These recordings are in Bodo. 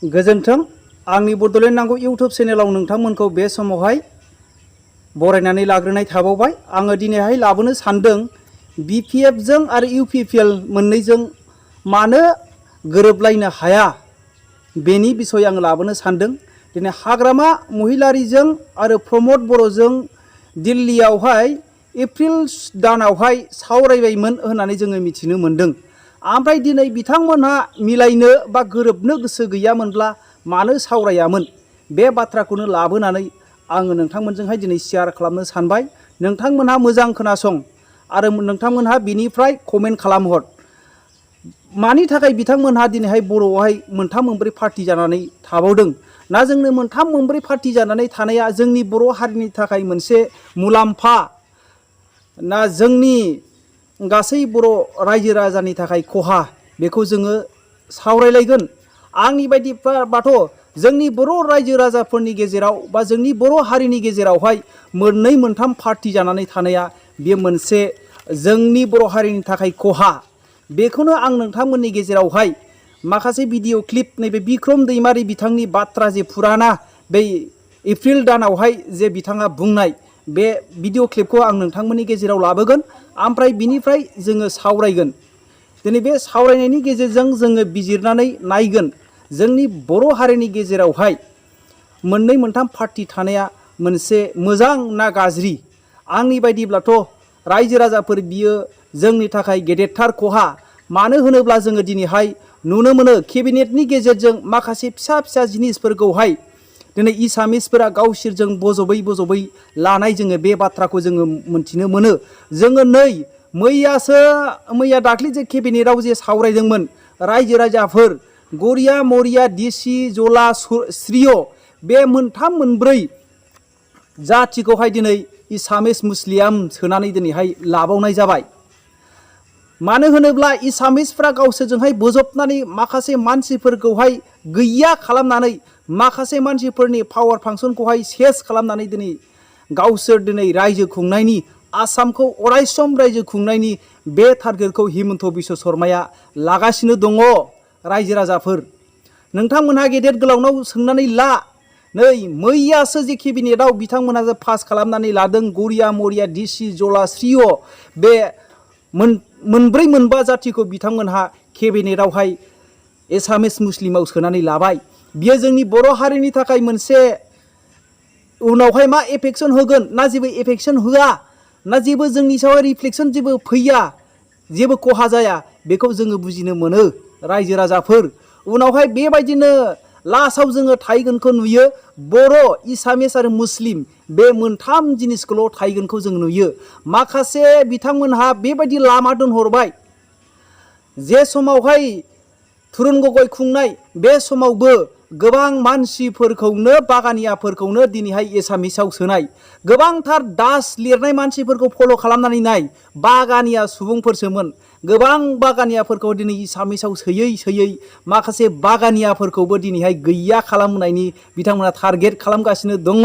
गोजोन्थों आंनि बड'लेण्ड नांगौ इउट्युब चेनेलाव नोंथांमोनखौ बे समावहाय बरायनानै लाग्रोनाय थाबावबाय। आङो दिनैहाय लाबोनो सानदों BPF जों आरो UPPL मोननैजों मानो गोरोबलायनो हाया बेनि बिसय आं लाबोनो सानदों। दिनै हाग्रामा महिलारीजों आरो प्रमद बर'जों दिल्लीयावहाय एप्रिल दानावहाय सावरायबायमोन होननानै जोङो मिथिनो मोनदों। ओमफ्राय दिनै बिथांमोनहा मिलायनो बा गोरोबनो गोसो गैयामोनब्ला मानो सावरायामोन बे बाथ्राखौनो लाबोनानै आङो नोंथांमोनजोंहाय दिनै शेयार खालामनो सानबाय। नोंथांमोनहा मोजां खोनासं आरो नोंथांमोनहा बिनिफ्राय कमेन्ट खालामहर। मानि थाखाय बिथांमोनहा दिनैहाय बर'आवहाय मोनथाम मोनब्रै पार्टी जानानै थाबावदों ना जोंनो मोनथाम मोनब्रै पार्टी जानानै थानाया जोंनि बर' हारिनि थाखाय मोनसे मुलाम्फा ना जोंनि गासै बर' रायजो राजानि थाखाय खहा बेखौ जोङो सावरायलायगोन। आंनि बायदिबाथ' जोंनि बर' रायजो राजाफोरनि गेजेराव बा जोंनि बर' हारिनि गेजेरावहाय मोननै मोनथाम पार्टी जानानै थानाया बे मोनसे जोंनि बर' हारिनि थाखाय खहा। बेखौनो आं नोंथांमोननि गेजेरावहाय माखासे भिडिअ क्लिप नैबे बिक्रम दैमारी बिथांनि बाथ्रा जे फुराना बै एप्रिल दानावहाय जे बिथाङा बुंनाय बे भिडिअ क्लिपखौ आं नोंथांमोननि गेजेराव लाबोगोन। ओमफ्राय बिनिफ्राय जोङो सावरायगोन। दिनै बे सावरायनायनि गेजेरजों जोङो बिजिरनानै नायगोन जोंनि बर' हारिनि गेजेरावहाय मोननै मोनथाम पार्टी थानाया मोनसे मोजां ना गाज्रि। आंनि बायदिब्लाथ' रायजो राजाफोर बियो जोंनि थाखाय गेदेरथार खहा। मानो होनोब्ला जोङो दिनैहाय नुनो मोनो केबिनेटनि गेजेरजों माखासे फिसा फिसा जिनिसफोरखौहाय दिनै एसामिसफोरा गावसोरजों बजबै लानाय जोङो बे बाथ्राखौ जोङो मोनथिनो मोनो। जोङो नै मैया दाख्लै जे केबिनेटआव जे सावरायदोंमोन रायजो राजाफोर गरिया मरिया डिसि जला श्रिय बे मोनथाम मोनब्रै जाथिखौहाय दिनै एसामिस मुस्लिम सोनानै दिनैहाय लाबावनाय जाबाय। मानो होनोब्ला एसामिसफ्रा गावसोरजोंहाय बोजबनानै माखासे मानसिफोरखौहाय गैया खालामनानै माखासे मानसिफोरनि पावार फांसनखौहाय सेस खालामनानै दिनै गावसोर दिनै रायजो खुंनायनि आसामखौ अरायसम रायजो खुंनायनि बे टारगेटखौ हिमन्त बिश्व शर्माया लागासिनो दङ। रायजो राजाफोर नोंथांमोनहा गेदेर गोलावनाव सोंनानै ला नै मैयासो जे केबिनेटआव बिथांमोनहा जे पास खालामनानै लादों गरिया मरिया डिसि जला श्रिय बे मोनब्रै मोनबा जातिखौ बिथांमोनहा केबिनेटआवहाय एसामिस मुस्लिमाव सोनानै लाबाय। बियो जोंनि बर' हारिनि थाखाय मोनसे उनावहाय मा एफेक्सन होगोन ना जेबो एफेक्सन होआ ना जेबो जोंनि सायाव रिफ्लेक्सन जेबो फैया जेबो खहा जाया बेखौ जोङो बुजिनो मोनो रायजो राजाफोर। उनावहाय बेबायदिनो लास्टआव जोङो थाहैगोनखौ नुयो बर' एसामिस आरो मुस्लिम बे मोनथाम जिनिसखौल' थाहैगोनखौ जों नुयो। माखासे बिथांमोनहा बेबायदि लामा दोनहरबाय जे समावहाय तुरुन गगৈ खुंनाय बे समावबो गोबां मानसिफोरखौनो बागानियाफोरखौनो दिनैहाय एसामिसाव सोनाय गोबांथार दास लिरनाय मानसिफोरखौ फल' खालामनानै नाय बागानिया सुबुंफोरसोमोन। गोबां बागानियाफोरखौ दिनै एसामिसाव सोयै माखासे बागानियाफोरखौबो दिनैहाय गैया खालामनायनि बिथांमोना टारगेट खालामगासिनो दङ।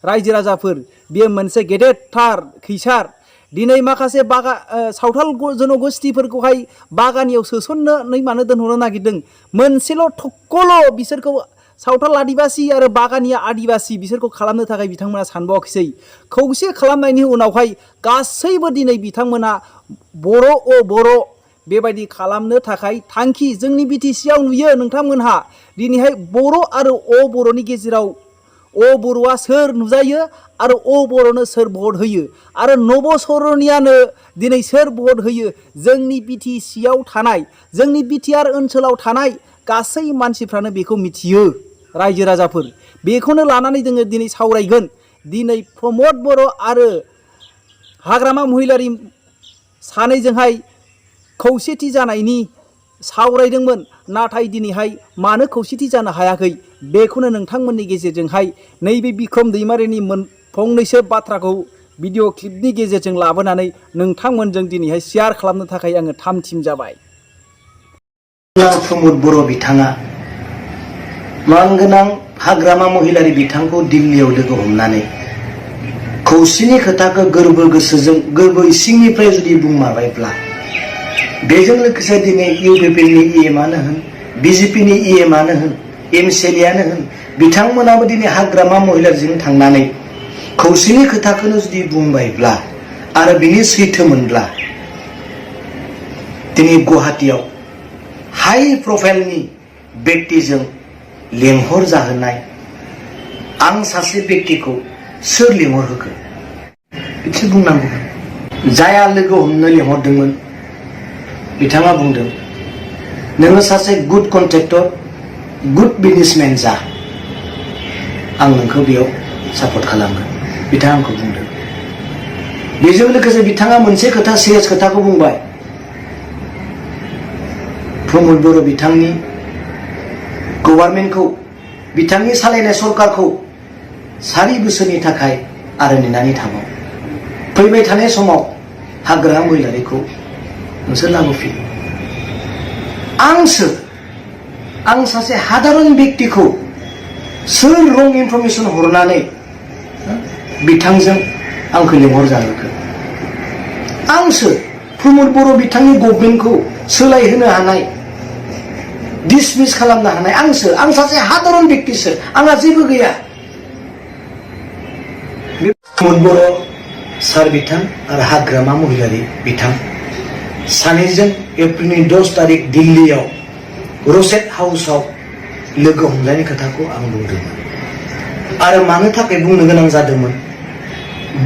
रायजो राजाफोर बेयो मोनसे गेदेरथार खैसार। दिनै माखासे सावथाल जनगोष्ठीफोरखौहाय बागानियाव सोसननानै मानो दोनहरनो नागिरदों मोनसेल' थक्कल' बिसोरखौ सावथाल आदिबासि आरो बागानिया आदिबासि बिसोरखौ खालामनो थाखाय बिथांमोना सानबावाखिसै। खौसे खालामनायनि उनावहाय गासैबो दिनै बिथांमोना बर' बेबायदि खालामनो थाखाय थांखि जोंनि बिटिसिआव नुयो। नोंथांमोनहा दिनैहाय बर' आरो बर'नि गेजेराव बर'आ सोर नुजायो आरो बर'नो सोर भट होयो आरो नबसरनियानो दिनै सोर भट होयो जोंनि बिटिसिआव थानाय जोंनि बिटिआर ओनसोलाव थानाय गासै मानसिफ्रानो बेखौ मिथियो। रायजो राजाफोर बेखौनो लानानै जोङो दिनै सावरायगोन। दिनै प्रमद बर' आरो हाग्रामा महिलारी सानैजोंहाय खौसेथि जानायनि सावरायदोंमोन नाथाय दिनैहाय मानो खौसेथि जानो हायाखै बेखौनो नोंथांमोननि गेजेरजोंहाय नैबे बिक्रम दैमारीनि फंनैसो बाथ्राखौ भिडिअ क्लिपनि गेजेरजों लाबोनानै नोंथांमोनजों दिनैहाय शेयार खालामनो थाखाय आङो थाम थिम जाबाय। प्रमद बर' बिथाङा मानगोनां हाग्रामा महिलारी बिथांखौ दिल्लीयाव लोगो हमनानै खौसेनि खोथाखौ गोरबो गोसोजों गोरबो इसिंनिफ्राय जुदि बुंमारबायब्ला बेजों लोगोसे दिनै इउपिपिएलनि इएमआनो होन बिजेपिनि इएमआनो होन एमसिएलएआनो होन बिथांमोनाबो दिनै हाग्रामा महिलारीजों थांनानै खौसेनि खोथाखौनो जुदि बुंबायब्ला आरो बिनि सैथोमोनब्ला दिनै गुवाहाटीयाव हाई प्रफाइलनि व्यक्तिजों लेंहर जाहोनाय आं सासे व्यक्तिखौ सोर लेंहर होखो बिदि बुंनांगौ जाया लोगो हमनो लेंहरदोंमोन बिथाङा बुंदों नोङो सासे गुड कन्ट्रेक्टर गुड बिजनेसमेन जा आं नोंखौ बेयाव सापर्ट खालामगोन बिथाङा आंखौ बुंदों बेजों लोगोसे बिथाङा मोनसे खोथा सिरियास खोथाखौ बुंबाय प्रमद बर' बिथांनि गभर्नमेन्टखौ बिथांनि सालायनाय सरकारखौ 4 बोसोरनि थाखाय आरो नेनानै थाबाव फैबाय थानाय समाव हाग्रामा महिलारीखौ नोंसोर लाबोफिन आं सासे साधारन व्यक्तिखौ सोर रं इनफरमेशन हरनानै बिथांजों आंखौ लेंहर जाहोखो आंसो प्रमद बर' बिथांनि गभर्नमेन्टखौ सोलायहोनो हानाय डिसमिस खालामनो हानाय आंसो आं सासे साधारन व्यक्तिसो आंहा जेबो गैया प्रमद बर' सार बिथां आरो हाग्रामा महिलारी बिथां सानैजों एप्रिलनि 10 तारिख दिल्लीयाव रसेट हाउसआव लोगो हमलायनाय खोथाखौ आं बुंदोंमोन आरो मानो थाखाय बुंनो गोनां जादोंमोन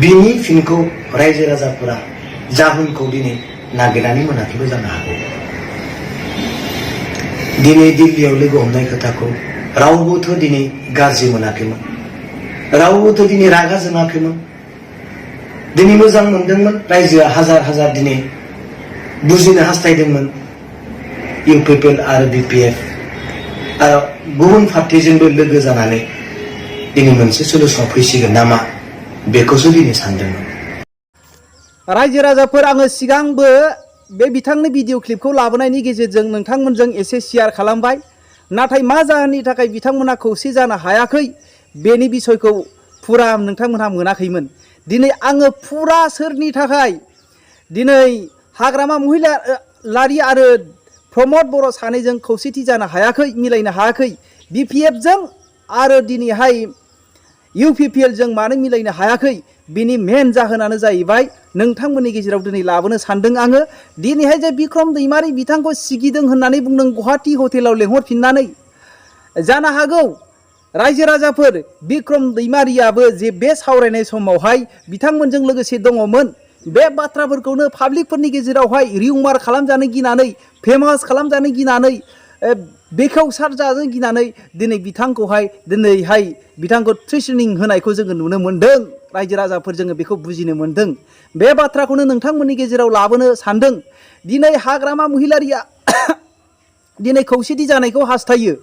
बिनि फिनखौ रायजो राजाफोरा जाहोनखौ दिनै नागिरनानै मोनाखैबो जानो हागौ दिनै दिल्लीयाव लोगो हमनाय खोथाखौ रावबोथ' दिनै गाज्रि मोनाखैमोन रावबोथ' दिनै रागा जोङाखैमोन दिनै मोजां मोनदोंमोन रायजोआ हाजार दिनै बुजिनो हास्थायदोंमोन इउपिपिएल आरो बिपिएफ आरो गुबुन पार्टिजोंबो लोगो जानानै दिनै मोनसे सलुसनाव फैसिगोन नामा बेखौसो दिनै सानदोंमोन रायजो राजाफोर आङो सिगांबो बे बिथांनि भिडिअ क्लिपखौ लाबोनायनि गेजेरजों नोंथांमोनजों एसे शेयार खालामबाय नाथाय मा जाहोननि थाखाय बिथांमोना खौसे जानो हायाखै बेनि बिसयखौ फुरा नोंथांमोनहा मोनाखैमोन दिनै आङो फुरा सोरनि थाखाय दिनै हाग्रामा महिलारी आरो प्रमद बर' सानैजों खौसेथि जानो हायाखै मिलायनो हायाखै बिपिएफजों आरो दिनैहाय इउपिपिएलजों मानो मिलायनो हायाखै बिनि मेन जाहोनानो जाहैबाय नोंथांमोननि गेजेराव दिनै लाबोनो सानदों आङो दिनैहाय जे बिक्रम दैमारी बिथांखौ सिगिदों होननानै बुंदों गुवाहाटी हटेलाव लेंहरफिननानै जानो हागौ रायजो राजाफोर बिक्रम दैमारियाबो जे बे सावरायनाय समावहाय बिथांमोनजों लोगोसे दङमोन बे बाथ्राफोरखौनो पाब्लिकफोरनि गेजेरावहाय रिउमार खालामजानो गिनानै फेमास खालामजानो गिनानै बेखेवसार जानो गिनानै दिनै बिथांखौहाय दिनैहाय बिथांखौ थ्रेटनिं होनायखौ जोङो नुनो मोन्दों रायजो राजाफोर जोङो बेखौ बुजिनो मोन्दों बे बाथ्राखौनो नोंथांमोननि गेजेराव लाबोनो सानदों दिनै हाग्रामा महिलारीया दिनै खौसेथि जानायखौ हास्थायो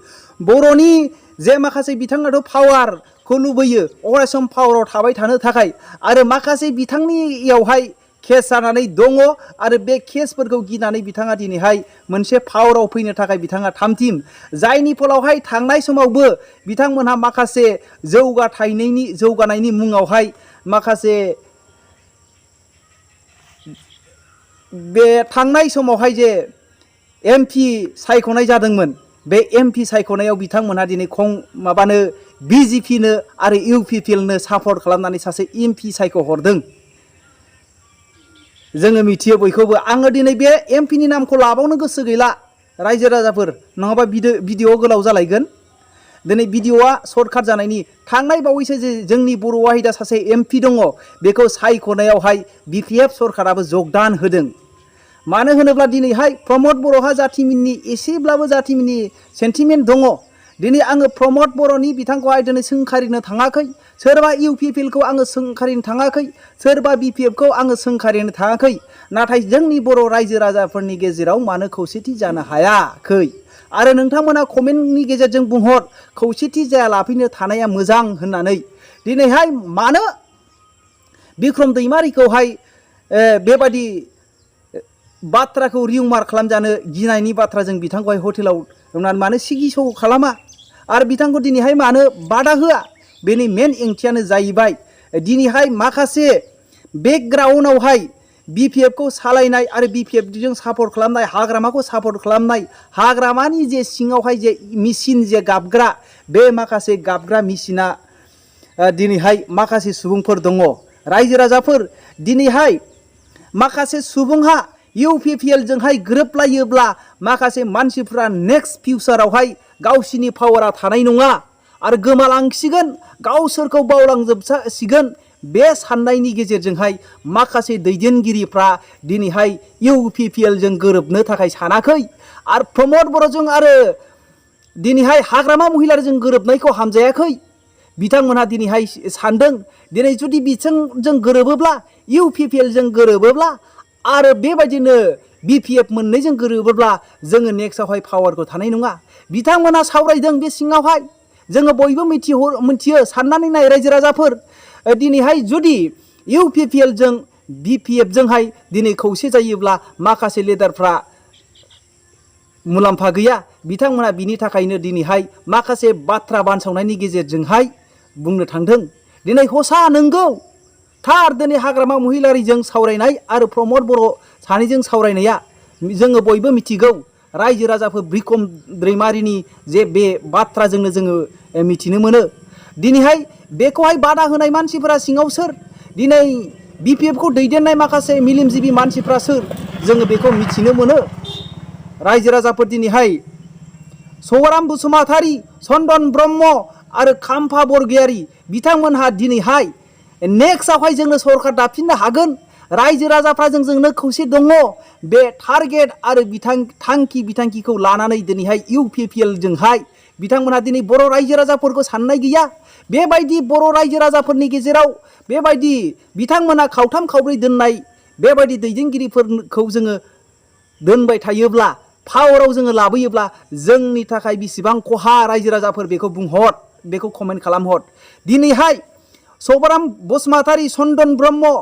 बर'नि जे माखासे बिथाङाथ' पावारखौ लुबैयो अरायसम पावाराव थाबाय थानो थाखाय आरो माखासे बिथांनियावहाय केस जानानै दङ आरो बे केसफोरखौ गिनानै बिथाङा दिनैहाय मोनसे पावाराव फैनो थाखाय बिथाङा थामथिम जायनि फलावहाय थांनाय समावबो बिथांमोनहा माखासे जौगानायनि मुङावहाय माखासे बे थांनाय समावहाय जे एमपि सायख'नाय जादोंमोन बे एमपि सायख'नायाव बिथांमोनहा दिनै बिजेपिनो आरो इउपिपिएलनो सापर्ट खालामनानै सासे एमपि सायख'हरदों जोङो मिथियो बयखौबो आङो दिनै बे एमपिनि नामखौ लाबावनो गोसो गैला रायजो राजाफोर नङाबा भिडिअ गोलाव जालायगोन दिनै भिडिअआ सर्टकाट जानायनि थांनाय बावैसो जे जोंनि बर'आवहाय दा सासे एमपि दङ बेखौ सायख'नायावहाय बिपिएफ सरकाराबो जगदान होदों मानो होनोब्ला दिनैहाय प्रमद बर'हा जाथिमिननि एसेब्लाबो जाथिमिननि सेन्टिमेन्ट दङ दिनै आङो प्रमद बर'नि बिथांखौहाय दिनै सोंखारिनो थाङाखै सोरबा इउपिपिएलखौ आङो सोंखारिनो थाङाखै सोरबा बिपिएफखौ आङो सोंखारिनो थाङाखै नाथाय जोंनि बर' रायजो राजाफोरनि गेजेराव मानो खौसेथि जानो हायाखै आरो नोंथांमोना कमेन्टनि गेजेरजों बुंहर खौसेथि जायालाफैनो थानाया मोजां होननानै दिनैहाय मानो बिक्रम दैमारीखौहाय बेबायदि बाथ्राखौ रिउमार खालामजानो गिनायनि बाथ्रा जों बिथांखौहाय हटेलाव मानो सिगिसौ खालामा आरो बिथांखौ दिनैहाय मानो बादा होआ बेनि मेन ओंथियानो जाहैबाय दिनैहाय माखासे बेकग्राउन्डआवहाय BPF खौ सालायनाय आरो BPF जों सापर्ट खालामनाय हाग्रामाखौ सापर्ट खालामनाय हाग्रामानि जे सिङावहाय जे मेसिन जे गाबग्रा बे माखासे गाबग्रा मेसिना दिनैहाय माखासे सुबुंफोर दङ रायजो राजाफोर दिनैहाय माखासे सुबुंहा UPPL जोंहाय गोरोबलायोब्ला माखासे मानसिफ्रा नेक्स्ट फिउचारावहाय गावसिनि पावारा थानाय नङा आरो गोमालांसिगोन गावसोरखौ बावलांजोबसिगोन बे साननायनि गेजेरजोंहाय माखासे दैदेनगिरिफ्रा दिनैहाय UPPL जों गोरोबनो थाखाय सानाखै आरो प्रमद बर'जों आरो दिनैहाय हाग्रामा महिलारिजों गोरोबनायखौ हामजायाखै बिथांमोनहा दिनैहाय सानदों दिनै जुदि बिथांजों गोरोबोब्ला UPPL जों गोरोबोब्ला आरो बेबायदिनो BPF मोननैजों गोरोबोब्ला जोङो नेक्स्टआवहाय पावारखौ थानाय नङा बिथांमोनहा सावरायदों बे सिङावहाय जोङो बयबो मिथियो साननानै नाय रायजो राजाफोर दिनैहाय जुदि UPPL जों BPF जोंहाय दिनै खौसे जायोब्ला माखासे लिडारफ्रा मुलाम्फा गैया बिथांमोना बिनि थाखायनो दिनैहाय माखासे बाथ्रा बानसावनायनि गेजेरजोंहाय बुंनो थांदों दिनै हसा नंगौ थार दिनै हाग्रामा महिलारिजों सावरायनाय आरो प्रमद बर' सानैजों सावरायनाया जोङो बयबो मिथिगौ रायजो राजाफोर ब्रिकम दैमारिनि जे बे बाथ्राजोंनो जोङो मिथिनो मोनो दिनैहाय बेखौहाय बादा होनाय मानसिफोरा सिङाव सोर दिनै BPF खौ दैदेननाय माखासे मेलेमजिबि मानसिफ्रा सोर जोङो बेखौ मिथिनो मोनो रायजो राजाफोर दिनैहाय सौराम बसुमतारी चन्दन ब्रह्म आरो खाम्फा बरगयारी बिथांमोनहा दिनैहाय नेक्स्टआवहाय जोंनो सरकार दाफिननो हागोन रायजो राजाफ्रा जोंनो खौसे दङ बे टारगेट आरो थांखि बिथांखिखौ लानानै दिनैहाय UPPL जोंहाय बिथांमोनहा दिनै बर' रायजो राजाफोरखौ साननाय गैया बेबायदि बर' रायजो राजाफोरनि गेजेराव बेबायदि बिथांमोनहा खावथाम खावब्रै दोननाय बेबायदि दैदेनगिरिफोरखौ जोङो दोनबाय थायोब्ला पावाराव जोङो लाबोयोब्ला जोंनि थाखाय बेसेबां खहा रायजो राजाफोर बेखौ बुंहर बेखौ कमेन्ट खालामहर दिनैहाय सौराम बसुमतारी चन्दन ब्रह्म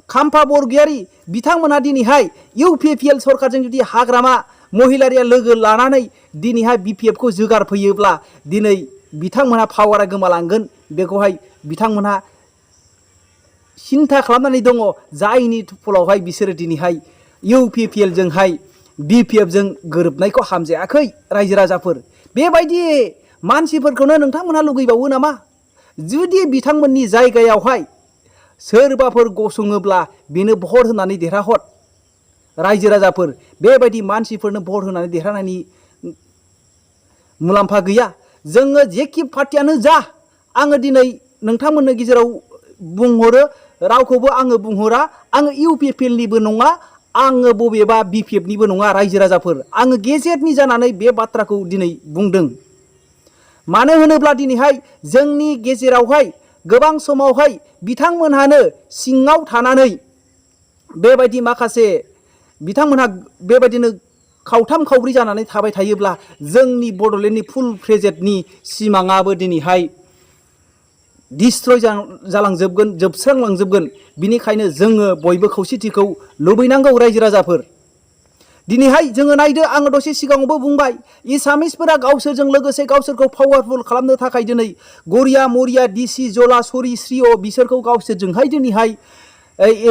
खाम्फा बरगयारी बिथांमोनहा दिनैहाय UPPL सरकारजों जुदि हाग्रामा महिलारिया लोगो लानानै दिनैहाय BPF खौ जोगारफैयोब्ला दिनै बिथांमोनहा पावारा गोमालांगोन बेखौहाय बिथांमोनहा सिन्था खालामनानै दङ जायनि फलावहाय बिसोरो दिनैहाय UPPL जोंहाय BPF जों गोरोबनायखौ हामजायाखै रायजो राजाफोर बेबायदि मानसिफोरखौनो नोंथांमोनहा लुगैबावो नामा जुदि बिथांमोननि जायगायावहाय सोरबाफोर गसङोब्ला बेनो भट होनानै देरहाहर रायजो राजाफोर बेबायदि मानसिफोरनो भट होनानै देरहानायनि मुलाम्फा गैया जोङो जेखि पार्टियानो जा आङो दिनै नोंथांमोननि गेजेराव बुंहरो रावखौबो आङो बुंहरा आङो UPPL निबो नङा आङो बबेबा BPF निबो नङा रायजो राजाफोर आङो गेजेरनि जानानै बे बाथ्राखौ दिनै बुंदों मानो होनोब्ला दिनैहाय जोंनि गेजेरावहाय गोबां समावहाय बिथांमोनहानो सिङाव थानानै बेबायदि माखासे बिथांमोनहा बेबायदिनो खावथाम खावब्रै जानानै थाबाय थायोब्ला जोंनि बड'लेण्डनि फुल प्रेजेन्टनि सिमाङाबो दिनैहाय डिस्ट्रय जालांजोबगोन जोबस्रांलांजोबगोन बिनिखायनो जोङो बयबो खौसेथिखौ लुबैनांगौ रायजो राजाफोर दिनैहाय जोङो नायदो आङो दसे सिगाङावबो बुंबाय एसामिसफोरा गावसोरजों लोगोसे गावसोरखौ पावारफुल खालामनो थाखाय दिनै गरिया मरिया डिसि जला सरि श्रिअ बिसोरखौ गावसोरजोंहाय दिनैहाय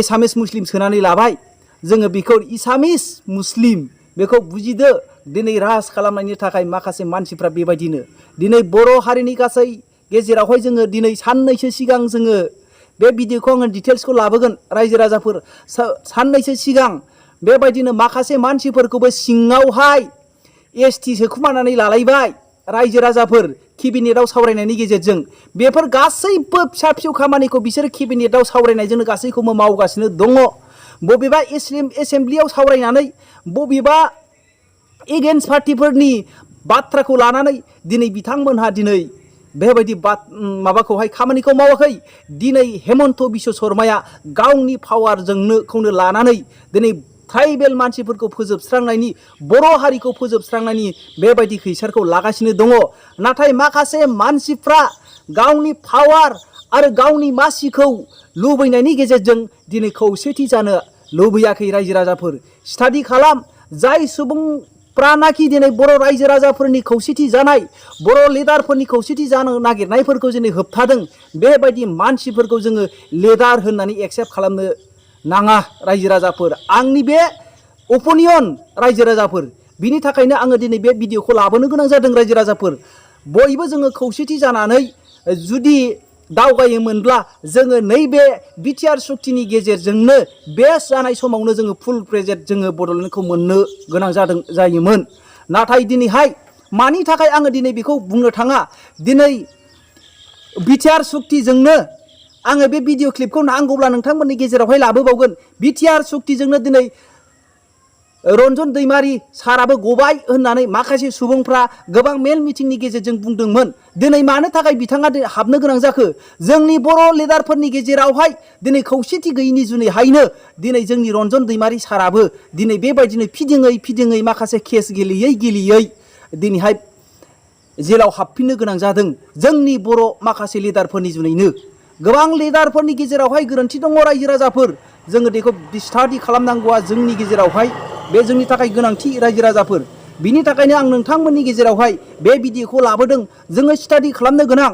एसामिस मुस्लिम सोनानै लाबाय जोङो बेखौ एसामिस मुस्लिम बेखौ बुजिदो दिनै राज खालामनायनि थाखाय माखासे मानसिफ्रा बेबायदिनो दिनै बर' हारिनि गासै गेजेरावहाय जोङो दिनै साननैसो सिगां जोङो बे भिडिअखौ आङो डिटेल्सखौ लाबोगोन रायजो राजाफोर साननैसो सिगां बेबायदिनो माखासे मानसिफोरखौबो सिङावहाय ST सोखुमानानै लालायबाय रायजो राजाफोर केबिनेटआव सावरायनायनि गेजेरजों बेफोर गासैबो फिसा फिसौ खामानिखौ बिसोर केबिनेटआव सावरायनायजोंनो गासैखौबो मावगासिनो दङ बबेबा एसेम्ब्लियाव सावरायनानै बबेबा एगेन्स्ट पार्टिफोरनि बाथ्राखौ लानानै दिनै बिथांमोनहा दिनै बेबायदि माबाखौहाय खामानिखौ मावाखै दिनै हेमन्त बिश्व शर्माया गावनि पावारजोंनो लानानै दिनै ट्राइबेल मानसिफोरखौ फोजोबस्रांनायनि बर' हारिखौ फोजोबस्रांनायनि बेबायदि खैसारखौ लागासिनो दङ नाथाय माखासे मानसिफ्रा गावनि पावार आरो गावनि मासिखौ लुबैनायनि गेजेरजों दिनै खौसेथि जानो लुबैयाखै रायजो राजाफोर स्टाडि खालाम जाय सुबुंफ्रानाखि दिनै बर' रायजो राजाफोरनि खौसेथि जानाय बर' लिडारफोरनि खौसेथि जानो नागिरनायफोरखौ दिनै होबथादों बेबायदि मानसिफोरखौ जोङो लिडार होननानै एक्सेप्ट खालामनो नाङा रायजो राजाफोर आंनि बे अपिनियन रायजो राजाफोर बिनि थाखायनो आङो दिनै बे भिडिअखौ लाबोनो गोनां जादों रायजो राजाफोर बयबो जोङो खौसेथि जानानै जुदि दावगायोमोनब्ला जोङो नैबे बिटिआर सुक्तिनि गेजेरजोंनो बे जानाय समावनो जोङो फुल प्रेजेन्ट जोङो बड'लेण्डखौ मोननो गोनां जायोमोन नाथाय दिनैहाय मानि थाखाय आङो दिनै बेखौ बुंनो थाङा दिनै बिटिआर सुक्तिजोंनो आङो बे भिडिअ क्लिपखौ नांगौब्ला नोंथांमोननि गेजेरावहाय लाबोबावगोन बिटिआर सुक्तिजोंनो दिनै रन्जन दैमारि साराबो गबाय होननानै माखासे सुबुंफ्रा गोबां मेल मिटिंनि गेजेरजों बुंदोंमोन दिनै मानो थाखाय बिथाङा हाबनो गोनां जाखो जोंनि बर' लिडारफोरनि गेजेरावहाय दिनै खौसेथि गैयिनि जुनैहायनो दिनै जोंनि रन्जन दैमारि साराबो दिनै बेबायदिनो फिदिङै माखासे केस गेलेयै दिनैहाय जेलाव हाबफिननो गोनां जादों जोंनि बर' माखासे लिडारफोरनि जुनैनो गोबां लिडारफोरनि गेजेरावहाय गोरोन्थि दङ रायजो राजाफोर जोङो बेखौ स्टाडि खालामनांगौआ जोंनि गेजेरावहाय बे जोंनि थाखाय गोनांथि रायजो राजाफोर बिनि थाखायनो आं नोंथांमोननि गेजेरावहाय बे भिडिअखौ लाबोदों जोङो स्टाडि खालामनो गोनां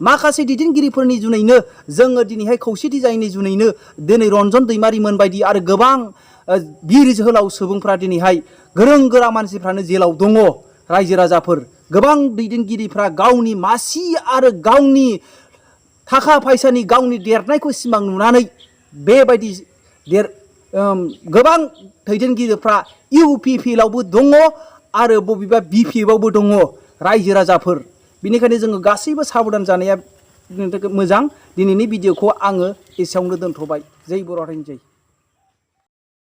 माखासे दैदेनगिरिफोरनि जुनैनो जोङो दिनैहाय खौसेथि जायैनि जुनैनो दिनै रन्जन दैमारिमोन बायदि आरो गोबां बिर जोहोलाव सुबुंफ्रा दिनैहाय गोरों गोरा मानसिफ्रानो जेलाव दङ रायजो राजाफोर गोबां दैदेनगिरिफ्रा गावनि मासि आरो गावनि थाखा फैसानि गावनि देरनायखौ सिमां नुनानै बेबायदि गोबां दैदेनगिरिफ्रा इउपिपिएलआवबो दङ आरो बबेबा बिपिएफआवबो दङ रायजो राजाफोर बेनिखायनो जोङो गासैबो साबधान जानाया मोजां दिनैनि भिडिअखौ आङो एसेयावनो दोनथ'बाय जै बर' हारिनि जै